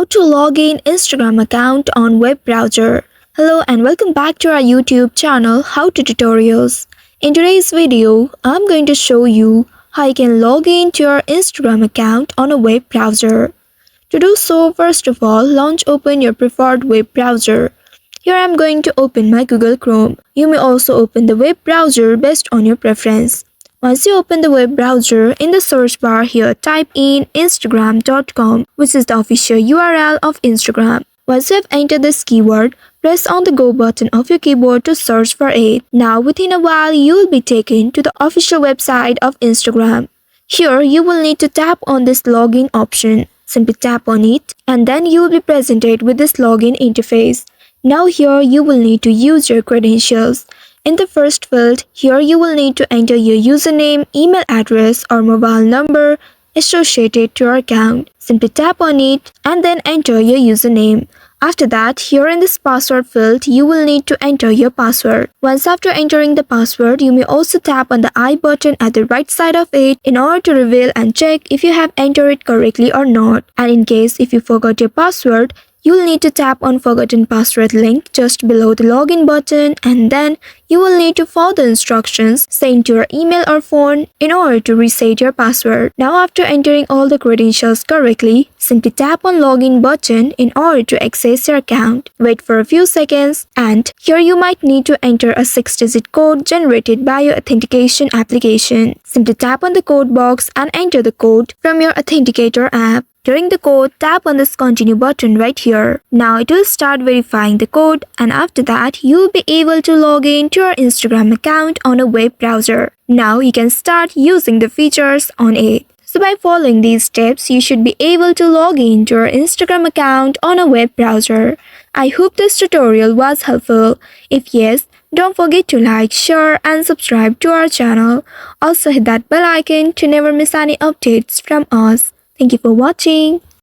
How to log in Instagram account on web browser. Hello and welcome back to our YouTube channel How to Tutorials. In today's video, I'm going to show you how you can log in to your Instagram account on a web browser. To do so, first of all, open your preferred web browser. Here I'm going to open my Google Chrome. You may also open the web browser based on your preference. Once you open the web browser, in the search bar here type in instagram.com, which is the official URL of Instagram. Once you have entered this keyword, press on the go button of your keyboard to search for it. Now within a while, you will be taken to the official website of Instagram. Here you will need to tap on this login option. Simply tap on it and then you will be presented with this login interface. Now here you will need to use your credentials. In the first field, here you will need to enter your username, email address or mobile number associated to your account. Simply tap on it and then enter your username. After that, here in this password field, you will need to enter your password. Once after entering the password, you may also tap on the I button at the right side of it in order to reveal and check if you have entered it correctly or not. And in case if you forgot your password, you will need to tap on forgotten password link just below the login button and then you will need to follow the instructions sent to your email or phone in order to reset your password. Now after entering all the credentials correctly, simply tap on login button in order to access your account. Wait for a few seconds and here you might need to enter a 6-digit code generated by your authentication application. Simply tap on the code box and enter the code from your authenticator app. During the code, tap on this continue button right here. Now it will start verifying the code and after that, you will be able to log in to your Instagram account on a web browser. Now you can start using the features on it. So by following these steps, you should be able to log in to your Instagram account on a web browser. I hope this tutorial was helpful. If yes, don't forget to like, share and subscribe to our channel. Also hit that bell icon to never miss any updates from us. Thank you for watching.